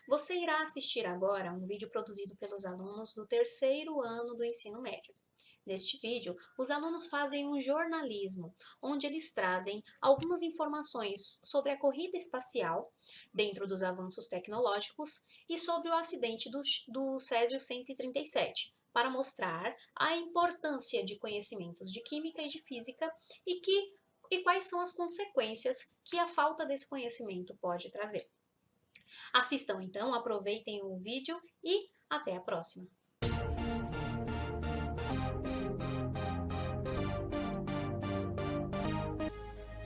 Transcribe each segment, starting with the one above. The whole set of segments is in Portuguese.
Você irá assistir agora a um vídeo produzido pelos alunos do terceiro ano do ensino médio. Neste vídeo, os alunos fazem um jornalismo, onde eles trazem algumas informações sobre a corrida espacial, dentro dos avanços tecnológicos, e sobre o acidente do Césio 137, para mostrar a importância de conhecimentos de química e de física e quais são as consequências que a falta desse conhecimento pode trazer. Assistam então, aproveitem o vídeo e até a próxima!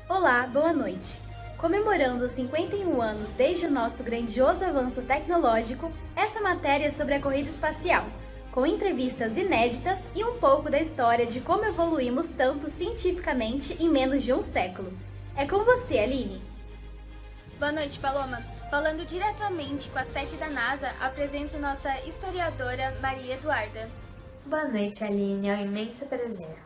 Olá, boa noite! Comemorando os 51 anos desde o nosso grandioso avanço tecnológico, essa matéria é sobre a corrida espacial, com entrevistas inéditas e um pouco da história de como evoluímos tanto cientificamente em menos de um século. É com você, Aline! Boa noite, Paloma! Falando diretamente com a sede da NASA, apresento nossa historiadora Maria Eduarda. Boa noite, Aline. É um imenso prazer.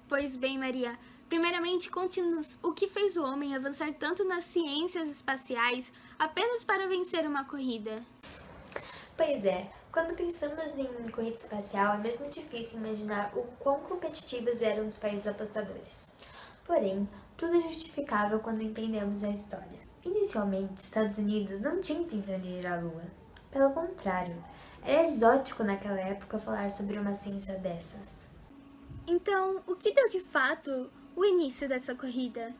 Pois bem, Maria, primeiramente conte-nos o que fez o homem avançar tanto nas ciências espaciais apenas para vencer uma corrida. Pois é, quando pensamos em corrida espacial, é mesmo difícil imaginar o quão competitivos eram os países apostadores. Porém, tudo é justificável quando entendemos a história. Inicialmente, Estados Unidos não tinha intenção de ir à Lua. Pelo contrário, era exótico naquela época falar sobre uma ciência dessas. Então, o que deu de fato o início dessa corrida?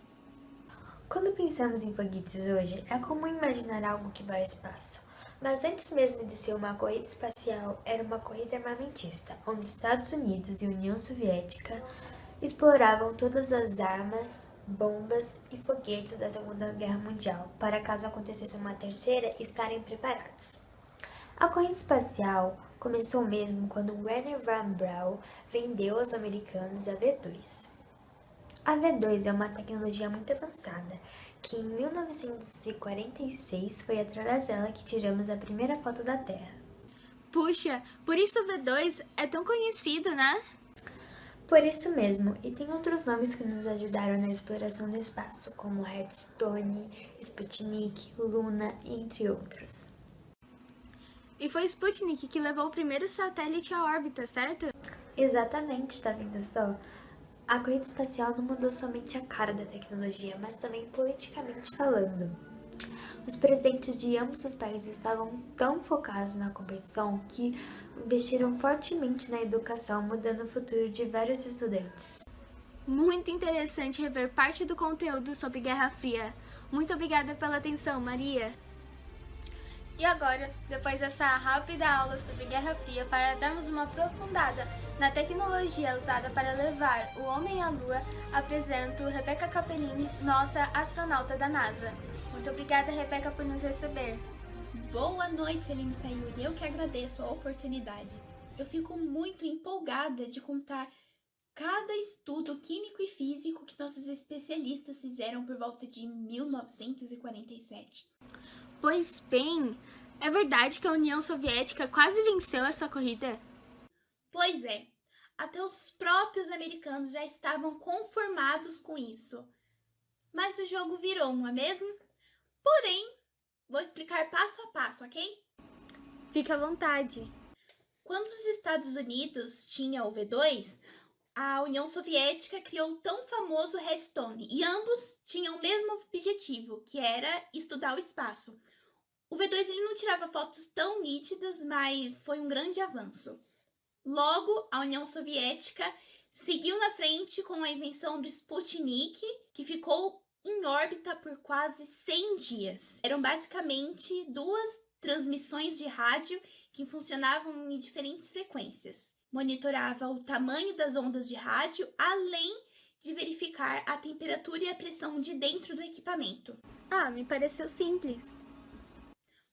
Quando pensamos em foguetes hoje, é comum imaginar algo que vai ao espaço. Mas antes mesmo de ser uma corrida espacial, era uma corrida armamentista, onde Estados Unidos e União Soviética exploravam todas as armas, bombas e foguetes da Segunda Guerra Mundial, para caso acontecesse uma terceira, estarem preparados. A corrida espacial começou mesmo quando Wernher von Braun vendeu aos americanos a V2. A V2 é uma tecnologia muito avançada, que em 1946 foi através dela que tiramos a primeira foto da Terra. Puxa, por isso o V2 é tão conhecido, né? Por isso mesmo, e tem outros nomes que nos ajudaram na exploração do espaço, como Redstone, Sputnik, Luna, entre outros. E foi Sputnik que levou o primeiro satélite à órbita, certo? Exatamente, tá vendo só? A corrida espacial não mudou somente a cara da tecnologia, mas também politicamente falando. Os presidentes de ambos os países estavam tão focados na competição que investiram fortemente na educação, mudando o futuro de vários estudantes. Muito interessante rever parte do conteúdo sobre Guerra Fria. Muito obrigada pela atenção, Maria. E agora, depois dessa rápida aula sobre Guerra Fria, para darmos uma aprofundada na tecnologia usada para levar o homem à Lua, apresento Rebeca Capellini, nossa astronauta da NASA. Muito obrigada, Rebeca, por nos receber. Boa noite, Aline Sayuri. Eu que agradeço a oportunidade. Eu fico muito empolgada de contar cada estudo químico e físico que nossos especialistas fizeram por volta de 1947. Pois bem, é verdade que a União Soviética quase venceu essa corrida? Pois é, até os próprios americanos já estavam conformados com isso. Mas o jogo virou, não é mesmo? Porém, vou explicar passo a passo, ok? Fique à vontade. Quando os Estados Unidos tinham o V2, a União Soviética criou o tão famoso Redstone, e ambos tinham o mesmo objetivo, que era estudar o espaço. O V2 ele não tirava fotos tão nítidas, mas foi um grande avanço. Logo, a União Soviética seguiu na frente com a invenção do Sputnik, que ficou em órbita por quase 100 dias. Eram basicamente duas transmissões de rádio que funcionavam em diferentes frequências. Monitorava o tamanho das ondas de rádio, além de verificar a temperatura e a pressão de dentro do equipamento. Ah, me pareceu simples.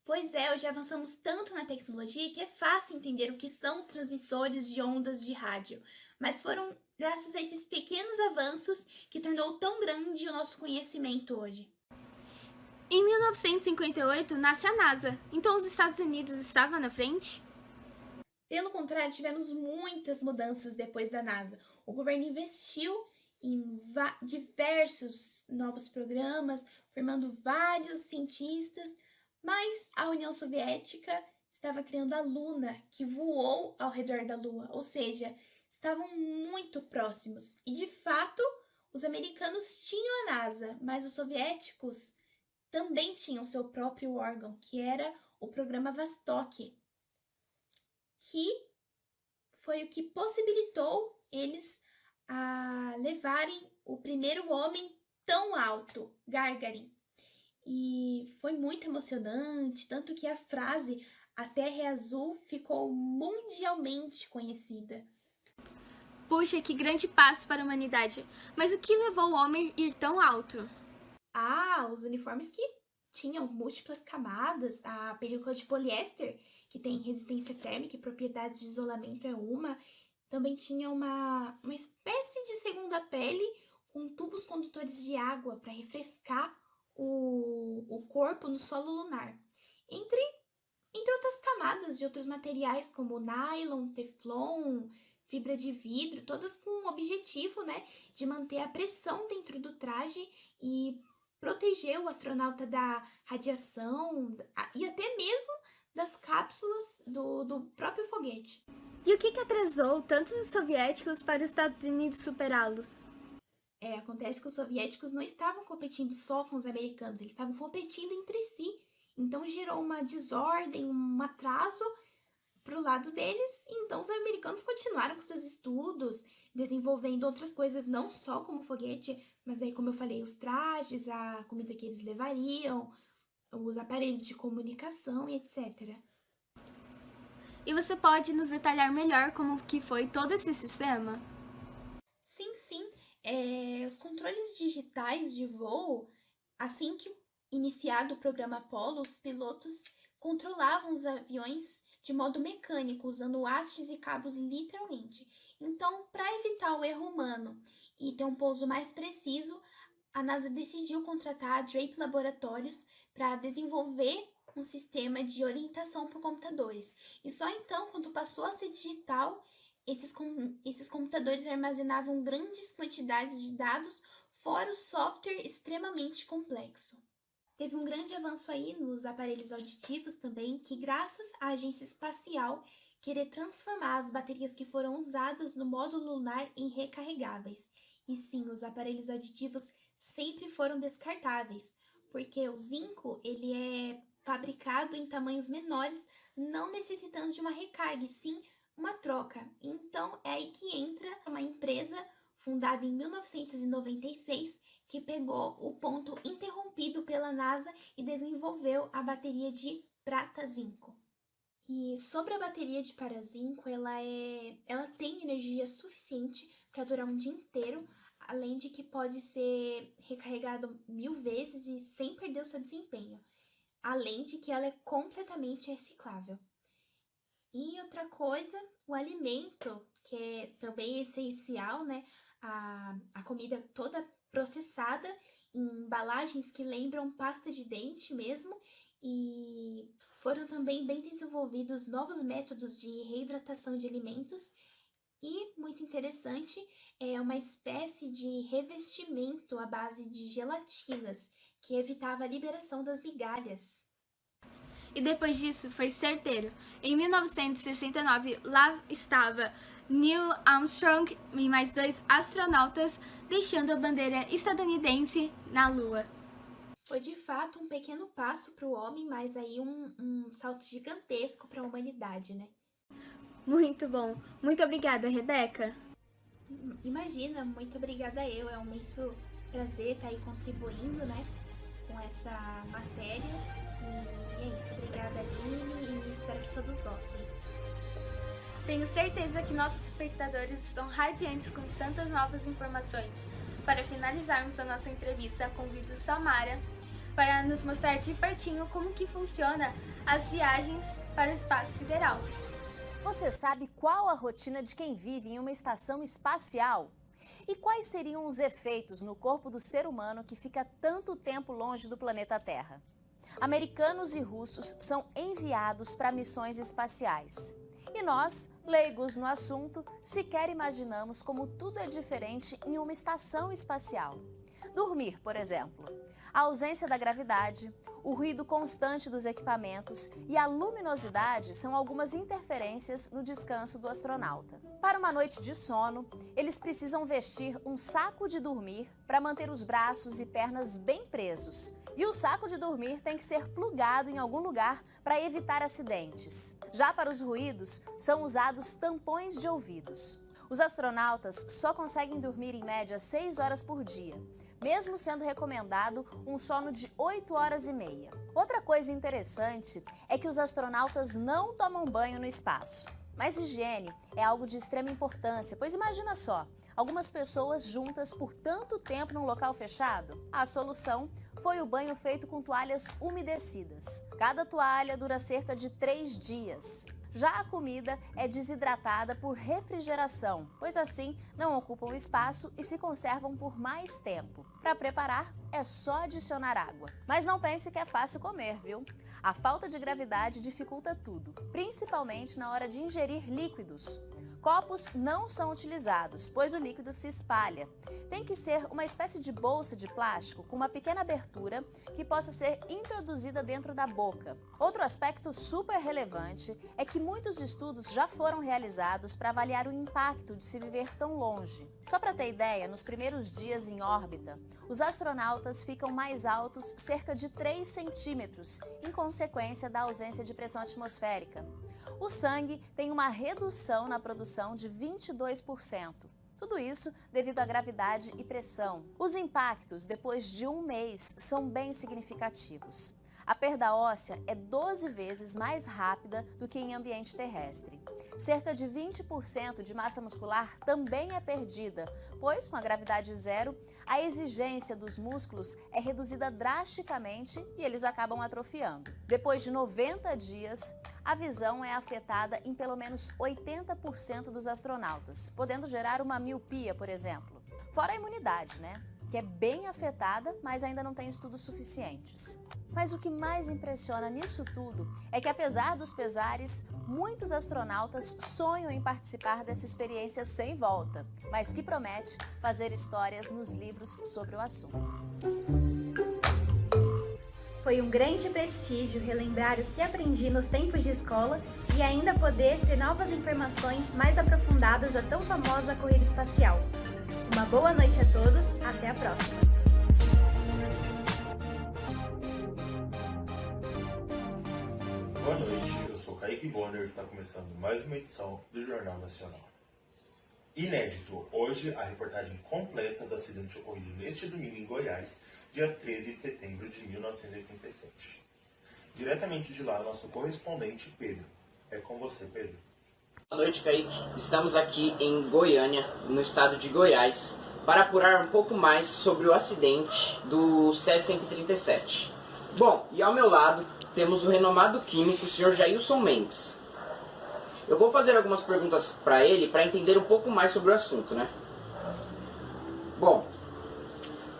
Pois é, hoje avançamos tanto na tecnologia que é fácil entender o que são os transmissores de ondas de rádio, mas foram graças a esses pequenos avanços que tornou tão grande o nosso conhecimento hoje. Em 1958, nasce a NASA, então os Estados Unidos estavam na frente? Pelo contrário, tivemos muitas mudanças depois da NASA. O governo investiu em diversos novos programas, formando vários cientistas, Mas a União Soviética estava criando a Luna, que voou ao redor da Lua, ou seja, estavam muito próximos. E de fato, os americanos tinham a NASA, mas os soviéticos também tinham seu próprio órgão, que era o programa Vostok, que foi o que possibilitou eles a levarem o primeiro homem tão alto, Gagarin. E foi muito emocionante, tanto que a frase "A Terra é azul" ficou mundialmente conhecida. Puxa, que grande passo para a humanidade! Mas o que levou o homem a ir tão alto? Os uniformes que tinham múltiplas camadas, a película de poliéster, que tem resistência térmica e propriedades de isolamento é uma, também tinha uma espécie de segunda pele com tubos condutores de água para refrescar o corpo no solo lunar. Entre outras camadas de outros materiais como nylon, teflon, fibra de vidro, todas com o objetivo, de manter a pressão dentro do traje e proteger o astronauta da radiação e até mesmo das cápsulas do próprio foguete. E o que atrasou tantos os soviéticos para os Estados Unidos superá-los? Acontece que os soviéticos não estavam competindo só com os americanos, eles estavam competindo entre si. Então gerou uma desordem, um atraso para o lado deles. Então os americanos continuaram com seus estudos, desenvolvendo outras coisas, não só como foguete, mas aí, como eu falei, os trajes, a comida que eles levariam, os aparelhos de comunicação e etc. E você pode nos detalhar melhor como que foi todo esse sistema? Sim. Os controles digitais de voo, assim que iniciado o programa Apollo, os pilotos controlavam os aviões de modo mecânico, usando hastes e cabos literalmente. Então, para evitar o erro humano e ter um pouso mais preciso, a NASA decidiu contratar a Drape Laboratórios para desenvolver um sistema de orientação por computadores. E só então, quando passou a ser digital, esses computadores armazenavam grandes quantidades de dados, fora o software extremamente complexo. Teve um grande avanço aí nos aparelhos auditivos também, que graças à agência espacial querer transformar as baterias que foram usadas no módulo lunar em recarregáveis. E sim, os aparelhos auditivos sempre foram descartáveis, porque o zinco ele é fabricado em tamanhos menores, não necessitando de uma recarga, e sim uma troca. Então é aí que entra uma empresa fundada em 1996 que pegou o ponto interrompido pela NASA e desenvolveu a bateria de prata-zinco. E sobre a bateria de parazinco, ela tem energia suficiente para durar um dia inteiro, além de que pode ser recarregado 1000 vezes e sem perder o seu desempenho. Além de que ela é completamente reciclável. E outra coisa, o alimento, que é também essencial, a comida toda processada em embalagens que lembram pasta de dente mesmo, e foram também bem desenvolvidos novos métodos de reidratação de alimentos e, muito interessante, é uma espécie de revestimento à base de gelatinas que evitava a liberação das migalhas. E depois disso foi certeiro. Em 1969, lá estava Neil Armstrong e mais 2 astronautas deixando a bandeira estadunidense na Lua. Foi de fato um pequeno passo para o homem, mas aí um salto gigantesco para a humanidade, Muito bom. Muito obrigada, Rebeca. Imagina, muito obrigada eu. É um imenso prazer estar aí contribuindo, com essa matéria. E é isso. Obrigada, Aline, e espero que todos gostem. Tenho certeza que nossos espectadores estão radiantes com tantas novas informações. Para finalizarmos a nossa entrevista, convido Samara para nos mostrar de pertinho como que funciona as viagens para o espaço sideral. Você sabe qual a rotina de quem vive em uma estação espacial? E quais seriam os efeitos no corpo do ser humano que fica tanto tempo longe do planeta Terra? Americanos e russos são enviados para missões espaciais. E nós, leigos no assunto, sequer imaginamos como tudo é diferente em uma estação espacial. Dormir, por exemplo. A ausência da gravidade, o ruído constante dos equipamentos e a luminosidade são algumas interferências no descanso do astronauta. Para uma noite de sono, eles precisam vestir um saco de dormir para manter os braços e pernas bem presos. E o saco de dormir tem que ser plugado em algum lugar para evitar acidentes. Já para os ruídos, são usados tampões de ouvidos. Os astronautas só conseguem dormir em média 6 horas por dia, mesmo sendo recomendado um sono de 8 horas e meia. Outra coisa interessante é que os astronautas não tomam banho no espaço. Mas higiene é algo de extrema importância, pois imagina só, algumas pessoas juntas por tanto tempo num local fechado? A solução foi o banho feito com toalhas umedecidas. Cada toalha dura cerca de 3 dias. Já a comida é desidratada por refrigeração, pois assim não ocupam espaço e se conservam por mais tempo. Para preparar, é só adicionar água. Mas não pense que é fácil comer, viu? A falta de gravidade dificulta tudo, principalmente na hora de ingerir líquidos. Copos não são utilizados, pois o líquido se espalha. Tem que ser uma espécie de bolsa de plástico com uma pequena abertura que possa ser introduzida dentro da boca. Outro aspecto super relevante é que muitos estudos já foram realizados para avaliar o impacto de se viver tão longe. Só para ter ideia, nos primeiros dias em órbita, os astronautas ficam mais altos cerca de 3 centímetros, em consequência da ausência de pressão atmosférica. O sangue tem uma redução na produção de 22%. Tudo isso devido à gravidade e pressão. Os impactos depois de um mês são bem significativos. A perda óssea é 12 vezes mais rápida do que em ambiente terrestre. Cerca de 20% de massa muscular também é perdida, pois com a gravidade zero, a exigência dos músculos é reduzida drasticamente e eles acabam atrofiando. Depois de 90 dias, a visão é afetada em pelo menos 80% dos astronautas, podendo gerar uma miopia, por exemplo. Fora a imunidade, né? Que é bem afetada, mas ainda não tem estudos suficientes. Mas o que mais impressiona nisso tudo é que, apesar dos pesares, muitos astronautas sonham em participar dessa experiência sem volta, mas que promete fazer histórias nos livros sobre o assunto. Foi um grande prestígio relembrar o que aprendi nos tempos de escola e ainda poder ter novas informações mais aprofundadas da tão famosa corrida espacial. Uma boa noite a todos, até a próxima! Boa noite, eu sou Kaique Bonner e está começando mais uma edição do Jornal Nacional. Inédito, hoje a reportagem completa do acidente ocorrido neste domingo em Goiás, dia 13 de setembro de 1987. Diretamente de lá, nosso correspondente Pedro. É com você, Pedro. Boa noite, Kaique. Estamos aqui em Goiânia, no estado de Goiás, para apurar um pouco mais sobre o acidente do CE-137. Bom, e ao meu lado temos o renomado químico, o Sr. Jailson Mendes. Eu vou fazer algumas perguntas para ele para entender um pouco mais sobre o assunto, né? Bom,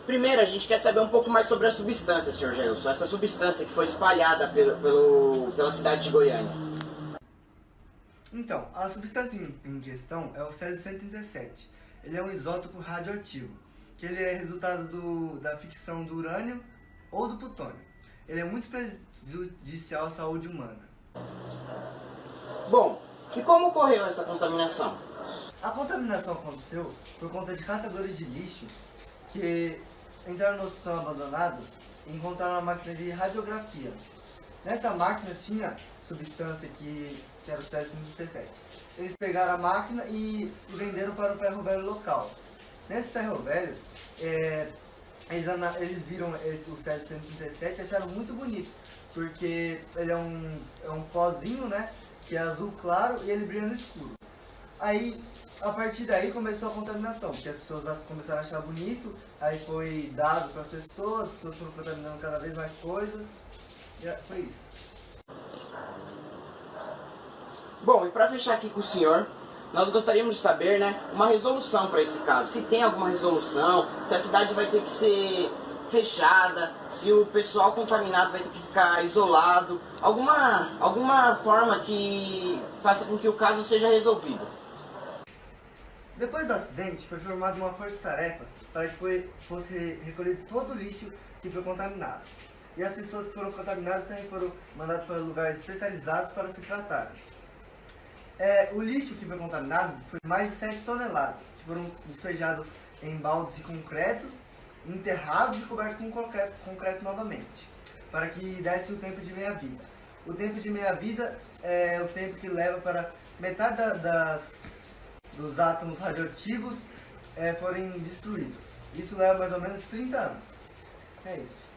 primeiro a gente quer saber um pouco mais sobre a substância, Sr. Jailson. Essa substância que foi espalhada pela cidade de Goiânia. Então, a substância em questão é o Césio-137. Ele é um isótopo radioativo, que ele é resultado da fissão do urânio ou do plutônio. Ele é muito prejudicial à saúde humana. Bom, e como ocorreu essa contaminação? A contaminação aconteceu por conta de catadores de lixo que entraram no hospital abandonado e encontraram uma máquina de radiografia. Nessa máquina tinha substância que era o Césio-137. Eles pegaram a máquina e venderam para o ferro velho local. Nesse ferro velho, eles viram o Césio-137 e acharam muito bonito, porque ele é um pozinho, né, que é azul claro e ele brilha no escuro. Aí, a partir daí começou a contaminação, porque as pessoas começaram a achar bonito, aí foi dado para as pessoas foram contaminando cada vez mais coisas, e foi isso. Bom, e para fechar aqui com o senhor, nós gostaríamos de saber, né, uma resolução para esse caso. Se tem alguma resolução, se a cidade vai ter que ser fechada, se o pessoal contaminado vai ter que ficar isolado, alguma forma que faça com que o caso seja resolvido. Depois do acidente, foi formada uma força-tarefa para que fosse recolhido todo o lixo que foi contaminado. E as pessoas que foram contaminadas também foram mandadas para lugares especializados para se tratar. O lixo que foi contaminado foi mais de 7 toneladas, que foram despejados em baldes de concreto, enterrados e cobertos com concreto novamente, para que desse o tempo de meia-vida. O tempo de meia-vida é o tempo que leva para metade dos átomos radioativos forem destruídos. Isso leva mais ou menos 30 anos. É isso.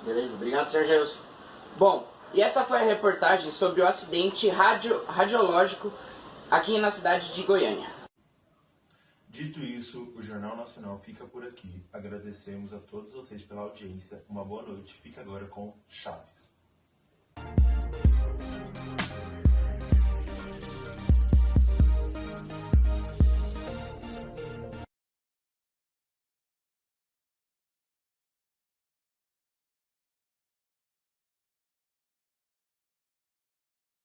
Beleza, obrigado, Sr. Gelson. Bom, e essa foi a reportagem sobre o acidente radiológico aqui na cidade de Goiânia. Dito isso, o Jornal Nacional fica por aqui. Agradecemos a todos vocês pela audiência. Uma boa noite. Fica agora com Chaves.